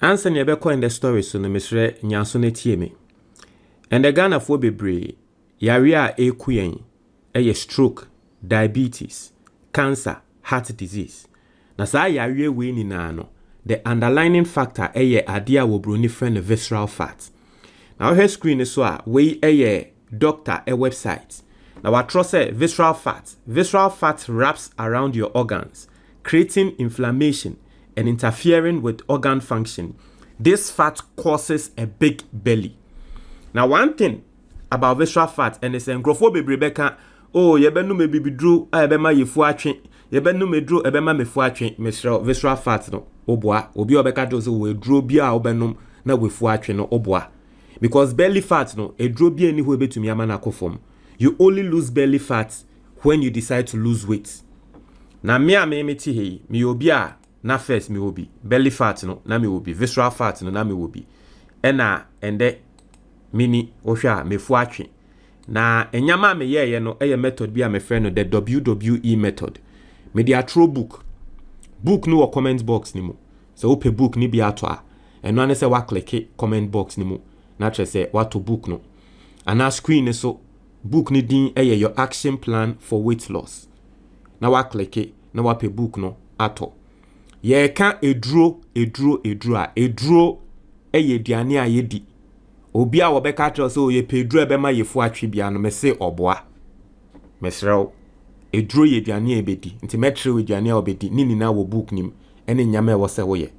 Answer nebeko in the story so no mesre nyanso na tie me. And the Ghana for bebre yare a ekuyen eye stroke, diabetes, cancer, heart disease. Na saa yare we ni na no. The underlying factor eye ade a wo broni friend visceral fat. Now her screen is so a we eye doctor a website. Now what trust say visceral fat. Visceral fat wraps around your organs, creating inflammation and interfering with organ function. This fat causes a big belly. Now one thing about visceral fat and it's engrofo bebrebe oh yebenu me bibidru ebema yefu atwe yebenu medru ebema mefu atwe visceral fat no oboa obi obeka do so we dro bia obenum na wefu atwe no oboa because belly fat no edro bia ni ho ebetumi amana akofom. You only lose belly fat when you decide to lose weight. Na me ti he me obi a na first me obi belly fat no na me obi visceral fat no na me obi ena ende mini ohwa mefu atwe na enyama me ye no eye method bi a me friend no the WWE method. Me dia throw book no comment box ni mo so open book ni bi ato a eno ane se wa click comment box ni mo na tre se what to book no ana screen so book ni din eye your action plan for weight loss na wa click na wa pe book no ato ye ka eduro eye duane a yedi obi a wo be ka tro so ye pe eduro be ma yefu atwe bia no me se oboa mesrew eduro ye duane ebedi nti metre we duane a obedi ni na wo book nim ene nyama e wo se wo ye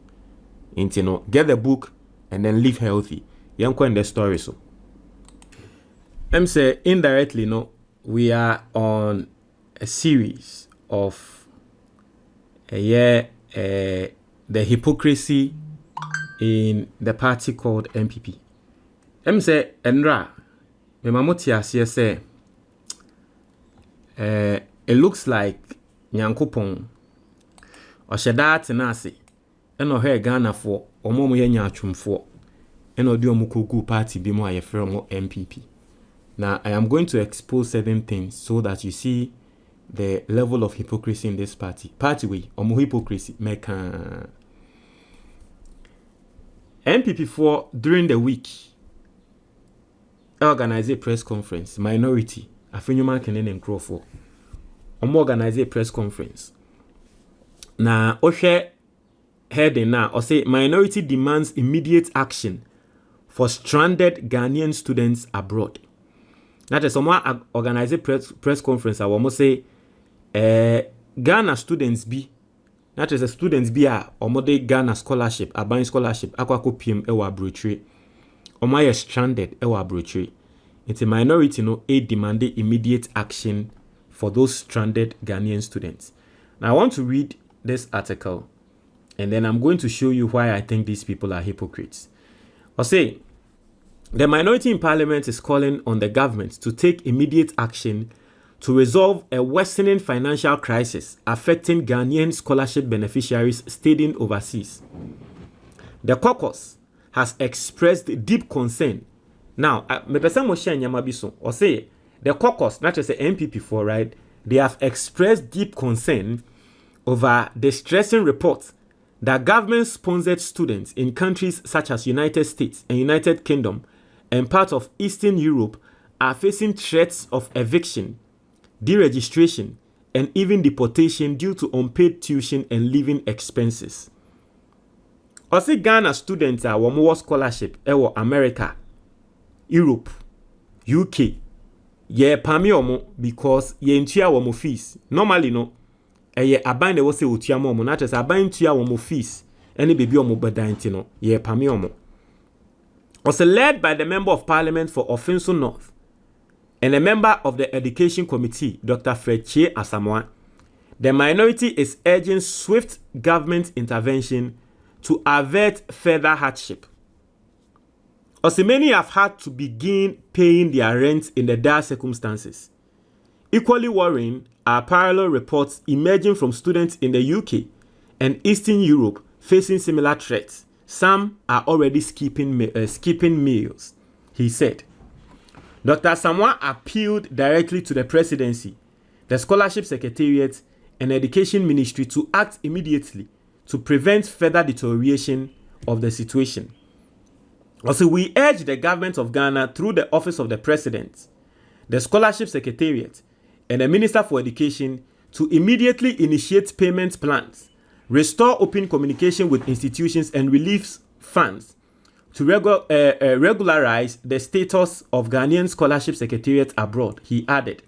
nti no get the book and then live healthy yanko in the story so I'm say indirectly no we are on a series of the hypocrisy in the party called NPP. I'm say enra me mamoti asiye say it looks like nyankopon o sheda tenase eno he Ghana for omo ye nya atwumfo eno de omukogu party bi mu aye frɛ mo NPP. Now I am going to expose certain things so that you see the level of hypocrisy in this party. Party way omo hypocrisy meka NPP for during the week organize a press conference minority Afenyo Markin and Crawford organize a press conference. Now, Oshe heading now, or say minority demands immediate action for stranded Ghanaian students abroad. That is someone organize a press conference. I want to say Ghana students be. That is a students be a omode Ghana scholarship, a buying scholarship, aqua PM ewa brochure. Omaya stranded ewa brochure. It's a minority no a demanded immediate action for those stranded Ghanaian students. Now I want to read this article and then I'm going to show you why I think these people are hypocrites. I'll say the minority in parliament is calling on the government to take immediate action to resolve a worsening financial crisis affecting Ghanaian scholarship beneficiaries studying overseas. The caucus has expressed deep concern. Now, me person mo share nyama bi so. Or say the caucus, not just the NPP for right, they have expressed deep concern over the distressing reports that government-sponsored students in countries such as United States and United Kingdom and parts of Eastern Europe are facing threats of eviction, deregistration, and even deportation due to unpaid tuition and living expenses. Also, Ghana students are more scholarship in America, Europe, UK. Ye pami omo because ye ntua womo fees. Normally no, ye aban de wo se otua mo na tese aban ntua womo fees. Any baby omo bedanti no, ye pami omo. Also led by the Member of Parliament for Afenyo North and a member of the Education Committee, Dr. Fredchie Asamoah, the minority is urging swift government intervention to avert further hardship. Also, many have had to begin paying their rent in the dire circumstances. Equally worrying are parallel reports emerging from students in the UK and Eastern Europe facing similar threats. Some are already skipping meals, he said. Dr. Asamoah appealed directly to the presidency, the scholarship secretariat, and education ministry to act immediately to prevent further deterioration of the situation. Also, we urge the government of Ghana through the Office of the President, the Scholarship Secretariat, and the Minister for Education to immediately initiate payment plans, restore open communication with institutions, and release funds to regularize the status of Ghanaian Scholarship Secretariat abroad, he added.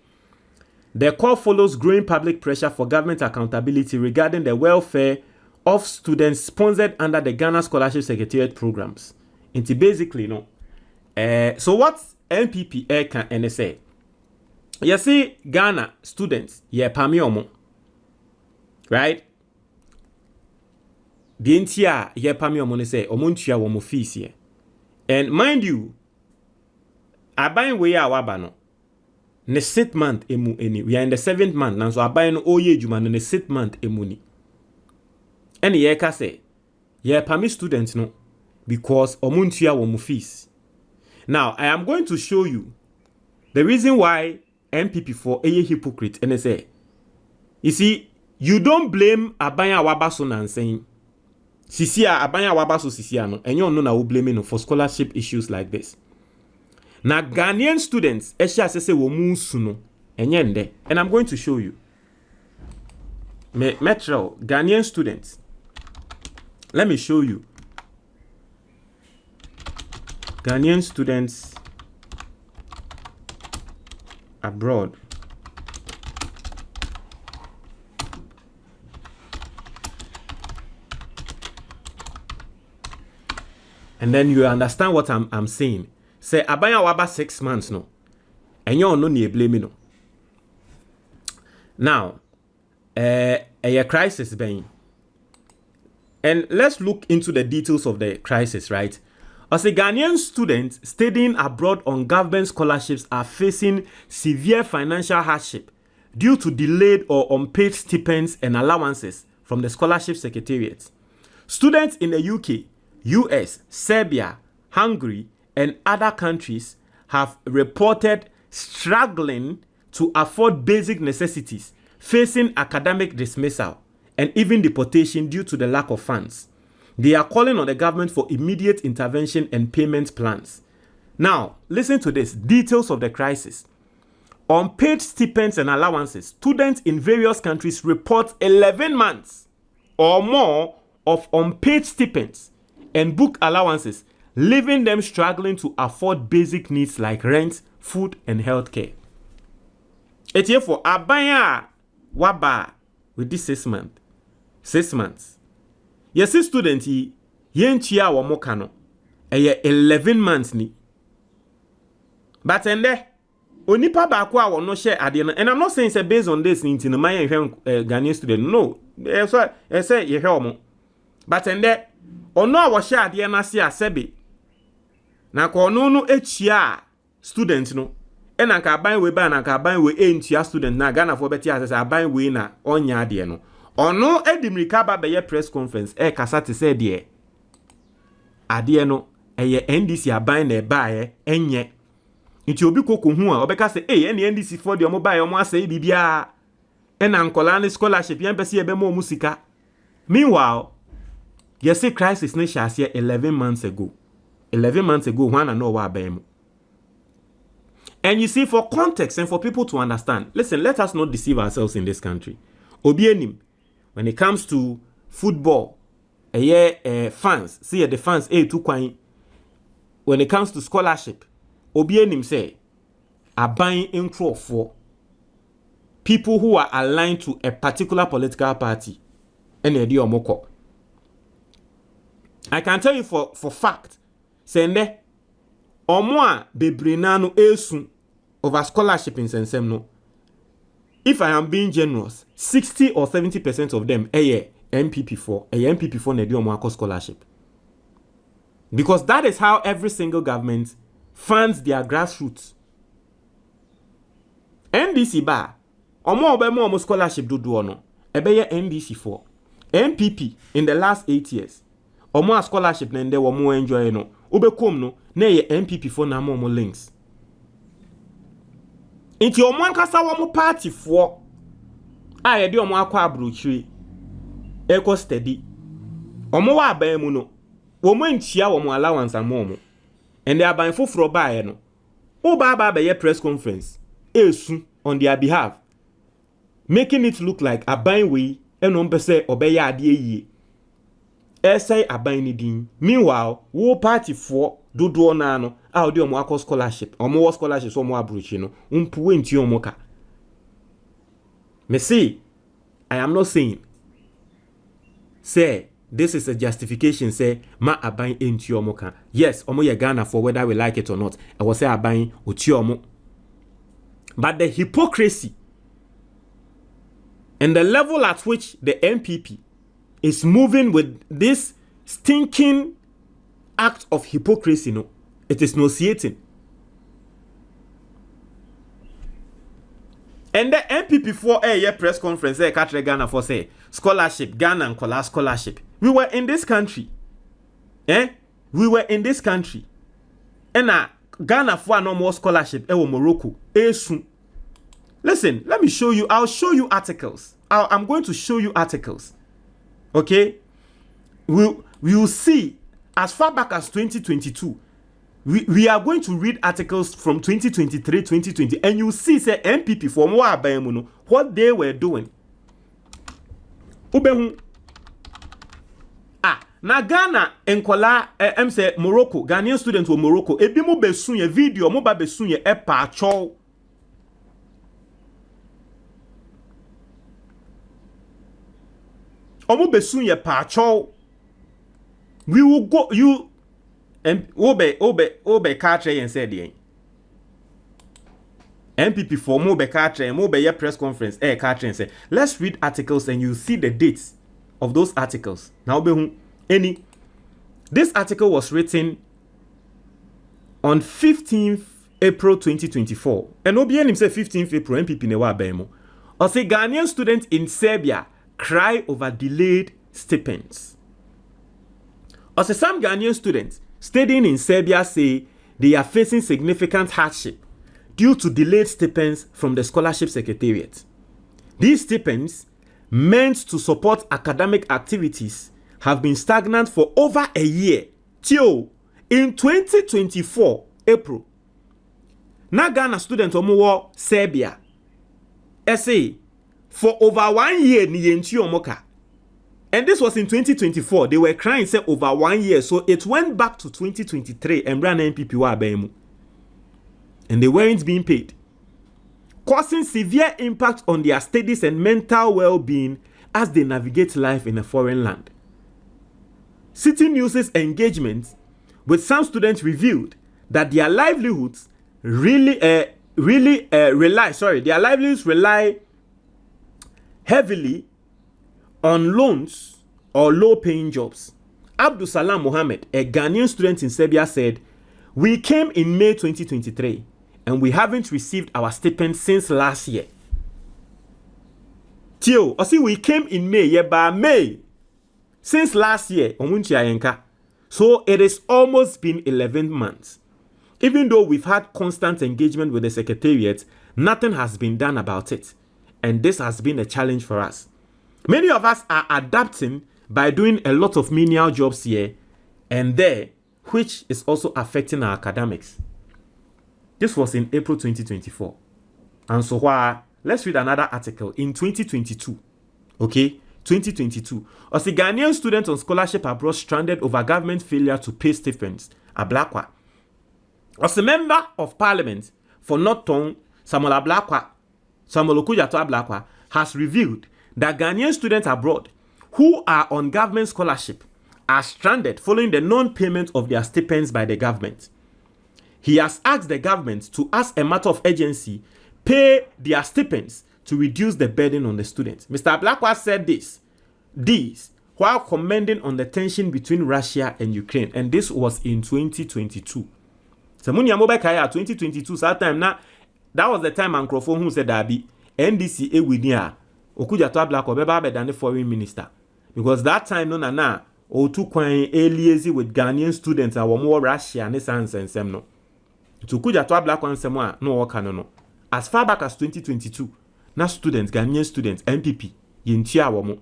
The call follows growing public pressure for government accountability regarding the welfare of students sponsored under the Ghana Scholarship Secretariat programs. It's basically, so what NPP can NSA? You see, Ghana students, pamiomo, right? The entire pamiomo say, omuntia womo fees here. And mind you, abayin we ya wabano. Ne 6th month emu eni. We are in the 7th month. Now so abayin oye juma ne 6th month emu ni. And ye ka say, pami students no, because omuntia womo fees. Now I am going to show you the reason why NPP for a hypocrite and say, you see, you don't blame Abaya Wabaso and saying, Sisia Abaya Wabaso Sisiano, and you know now blaming for scholarship issues like this. Now Ghanaian students, Esha say wo musuno, and I'm going to show you. Metro Ghanaian students. Let me show you. Ghanaian students abroad. And then you understand what I'm saying. Say abaya waba 6 months no. And you no ni blame no. Now, a crisis being. And let's look into the details of the crisis, right? As a Ghanaian students studying abroad on government scholarships are facing severe financial hardship due to delayed or unpaid stipends and allowances from the Scholarship Secretariat. Students in the UK, US, Serbia, Hungary, and other countries have reported struggling to afford basic necessities, facing academic dismissal, and even deportation due to the lack of funds. They are calling on the government for immediate intervention and payment plans. Now, listen to this. Details of the crisis. Unpaid stipends and allowances. Students in various countries report 11 months or more of unpaid stipends and book allowances, leaving them struggling to afford basic needs like rent, food, and healthcare. It's here for Abaya Waba with this 6 months. 6 months. Yes, student yentia wa mokano. 11 months ni. But onipa ba kwa no share ade no. And I'm not saying say based on this in the my Ghanaian student. No. Say ye omo. But ono a wo share ade na se asebe. Na ko no no echia student no. E na ka ban we ba na ka ban we entia student na Ghana for beti asese aban we na onya ade no. Ono edimrika ba beye press conference kasa te say de ade no eye NDC aban na baaye enye nti obi kokohu a obeka say ene NDC for de omo baaye omo asay bibia na nkola ne scholarship yan pese ebe mo musika. Meanwhile, you see crisis na shase 11 months ago. 11 months ago when I know wa aban. And you see, for context and for people to understand, listen, let us not deceive ourselves in this country. Obienim, when it comes to football, fans, see the fans, when it comes to scholarship, Obienim say, are buying intro for people who are aligned to a particular political party. And I can tell you for fact, sende, omwa bebrinano esun over scholarship in Sensemno. If I am being generous, 60 or 70% of them MPP for Nedi Omwako scholarship. Because that is how every single government funds their grassroots. NDC ba, omo scholarship do ono. Ebeye NDC for. MPP in the last 8 years. Omo scholarship nende womo enjoy no. Ubekom no, na ye MPP for na mo links. Inti omo ankasa womo party for ye de omo akwa abrochire eko steady omo wa aban mu no woman chia woman allowance and mom. And they are buying for buy no. O baba be press conference. Esu on their behalf. Making it look like a buying we and on pese obey adie ye. Essay a buying din. Meanwhile, wo party for do nano. How do you scholarship? Or more scholarships or more abridge, Umpu into your mocha. Me see, I am not saying. Say, this is a justification, say, ma abayin into your mocha. Yes, omo ye Ghana for whether we like it or not. I will say abayin utiomo. But the hypocrisy and the level at which the NPP is moving with this stinking act of hypocrisy, no, it is nauseating. And the NPP for a year press conference, catch Ghana for say scholarship, Ghana and Kola scholarship. We were in this country. We were in this country. And Ghana for no more scholarship, Morocco. Soon. Listen, let me show you. I'll show you articles. I'm going to show you articles. Okay? We will see as far back as 2022. We are going to read articles from 2023, 2020, and you see, say NPP for more what they were doing. Na Ghana enkola say Morocco, Ghanaian students were Morocco. Ebi mo besunye video, mo ba besunye epa chow. Omo besunye pa chow. We will go you. And obe katre and said the NPP for mobe katre and mobe press conference katre and say let's read articles and you see the dates of those articles. Now any this article was written on 15th April 2024 and OBN himself 15th April NPP ne wa bemo. Or say Ghanaian students in Serbia cry over delayed stipends. Or say some Ghanaian students studying in Serbia say they are facing significant hardship due to delayed stipends from the scholarship secretariat. These stipends, meant to support academic activities, have been stagnant for over a year. Till in 2024, April, na Ghana student omo Serbia, say for over 1 year ni yenti omoka. And this was in 2024. They were crying, say, over 1 year. So it went back to 2023 and ran NPP wa abemu. And they weren't being paid, causing severe impact on their studies and mental well-being as they navigate life in a foreign land. City News's engagement with some students revealed that their livelihoods rely heavily on loans or low-paying jobs. Abdul Salam Mohammed, a Ghanaian student in Serbia, said, "We came in May 2023 and we haven't received our stipend since last year." Tio, I see we came in May, since last year. So it has almost been 11 months. Even though we've had constant engagement with the Secretariat, nothing has been done about it. And this has been a challenge for us. Many of us are adapting by doing a lot of menial jobs here and there, which is also affecting our academics. This was in April 2024. And so let's read another article in 2022. Okay, 2022. As a Ghanaian student on scholarship abroad stranded over government failure to pay stipends, Ablakwa. As a member of parliament for North Tongue, Samuel Okujato Ablakwa has revealed that Ghanaian students abroad who are on government scholarship are stranded following the non-payment of their stipends by the government. He has asked the government to, as a matter of urgency, pay their stipends to reduce the burden on the students. Mr. Ablakwa said this while commenting on the tension between Russia and Ukraine, and this was in 2022. So when you 2022, that was the time Ankrofo who said that NDC with Okujato Ablakwa beba than the foreign minister, because that time no na o too kwan liaise with Ghanaian students and more Russia ne sans and sem no to Okujato Ablakwa nsemo no work no as far back as 2022 na students Ghanaian students NPP yintia wo mo.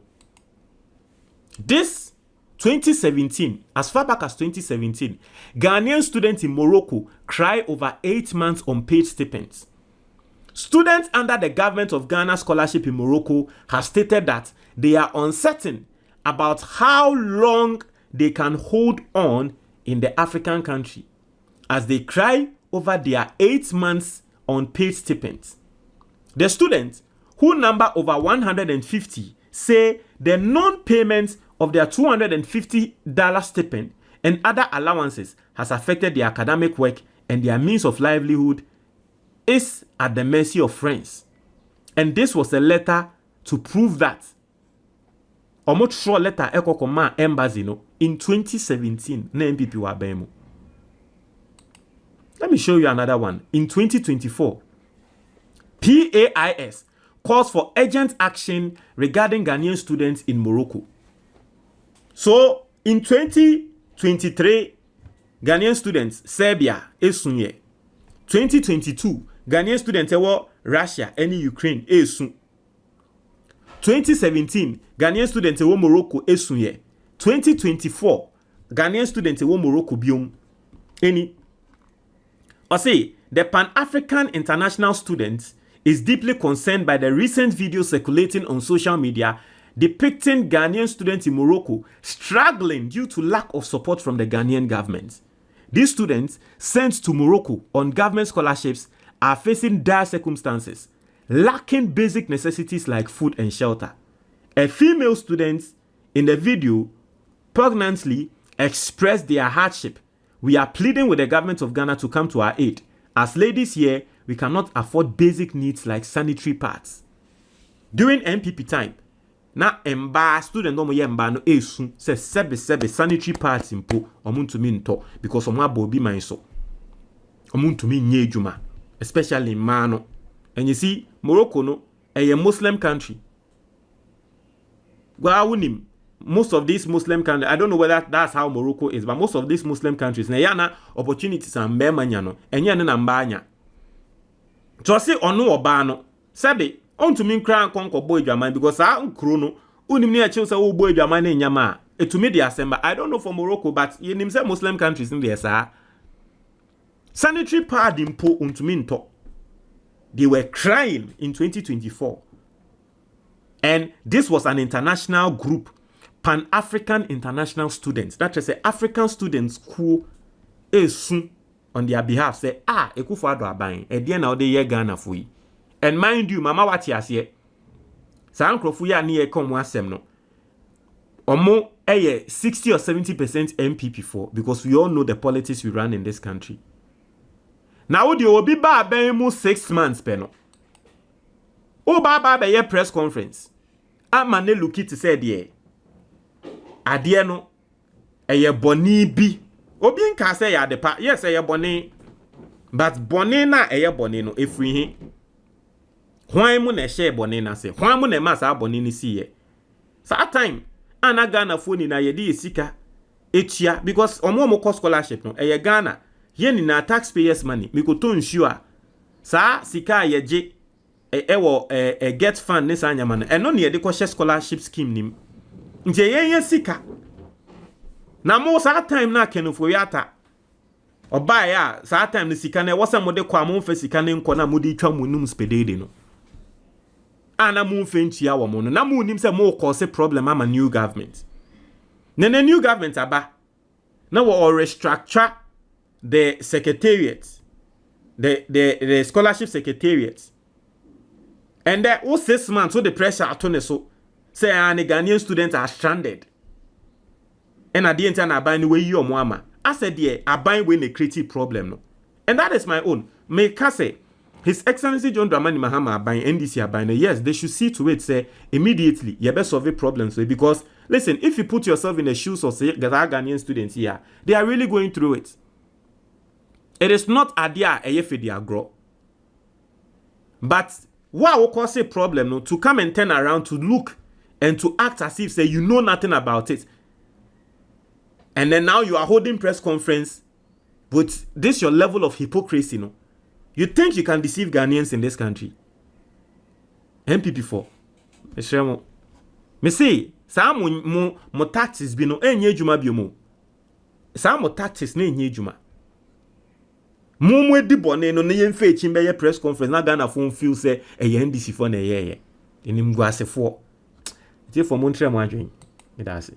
This 2017, as far back as 2017, Ghanaian students in Morocco cry over 8 months unpaid stipends. Students under the government of Ghana scholarship in Morocco have stated that they are uncertain about how long they can hold on in the African country as they cry over their 8 months unpaid stipends. The students, who number over 150, say the non-payment of their $250 stipend and other allowances has affected their academic work, and their means of livelihood is at the mercy of friends. And this was a letter to prove that. Almost short letter ekokoma embassy no in 2017 na NPP wa bemu. Let me show you another one. In 2024, PAIS calls for urgent action regarding Ghanaian students in Morocco. So, in 2023, Ghanaian students, Serbia, esunye. 2022, Ghanaian students ewo Russia, any Ukraine, esun. 2017, Ghanaian students ewo Morocco, esunye. 2024, Ghanaian students ewo Morocco biom. Any. Or say, the Pan-African International Students is deeply concerned by the recent video circulating on social media depicting Ghanaian students in Morocco struggling due to lack of support from the Ghanaian government. These students sent to Morocco on government scholarships are facing dire circumstances, lacking basic necessities like food and shelter. A female student in the video poignantly expressed their hardship. We are pleading with the government of Ghana to come to our aid. As ladies here, we cannot afford basic needs like sanitary pads. During NPP time, na emba student no ye emba no esu se sebe sanitary pads impo omuntumi nto because omo abobi man so omuntumi nye adwuma, especially man no. And you see, Morocco no a Muslim country. Gwawunim, most of these Muslim countries, I don't know whether that's how Morocco is, but most of these Muslim countries na yana opportunities and mbemanya no enye ne na mbanya. So say onu oba no sebe ontumi nkra nkonko boy dwaman because nkro no unim ne achiw say wo boy dwaman na nyama etumi de asemba. I don't know for Morocco, but yenim say Muslim countries in there sa sanitary pad impo ontumi nto. They were crying in 2024. And this was an international group, Pan-African International Students. That is, African students who soon on their behalf say, ekufo ado aban, edian na ode ye Ghana fui. And mind you, mama wati asye, sa nkrofo ya ni ye komo asem no. Omo 60 or 70% MPP for, because we all know the politics we run in this country. Now the obi ba ben mu 6 months pe no. O ba be ye press conference. Amane luki to say there. Ade no eye boni bi. Obi nka say ya de pa. Yes eye boni. But boni na eye boni no efri hi. Hwan mu na share boni na say. Hwan mu na ma sa boni ni si ye. Sa time ana Ghana phone na ye di sika etia because omo cost scholarship no eye Ghana. Yen na taxpayers money mi ko to nsure sa sika ye je ewo get fund ne sa nyama no eno ne ye de ko share scholarship scheme nim nje yen sika na mo sa time na kenufo yata oba ya sa time ne sika na wosa mo de kwa mo mfa sika ne nko na mo de twa mo num spedede no ana mo mfa ntia wo mo no na mo nim se mo cause problem ama new government na new government aba na wo restructure the secretariat, the scholarship secretariat, and that all 6 months, so the pressure at so say the Ghanaian students are stranded, and at the end I buy way you mama. I said yeah, I buy when a creative problem no, and that is my own. May say His Excellency John Dramani Mahama buying NDC buying yes, they should see to it say immediately you better solve problems because listen, if you put yourself in the shoes of say the Ghanaian students here, they are really going through it. It is not adia eyefedia grow. But what will cause a problem no, to come and turn around to look and to act as if say you know nothing about it. And then now you are holding press conference with this your level of hypocrisy no. You think you can deceive Ghanaians in this country? MPP4. Me say saa mo tactics bi no enye adwuma bi mo saa mo tactics na enye adwuma mo edi bone no ne yemfa echi be ye press conference na Ghana phone feel say eye NDC for na eye enim guasefo ti for mo ntre mo adwen me da ase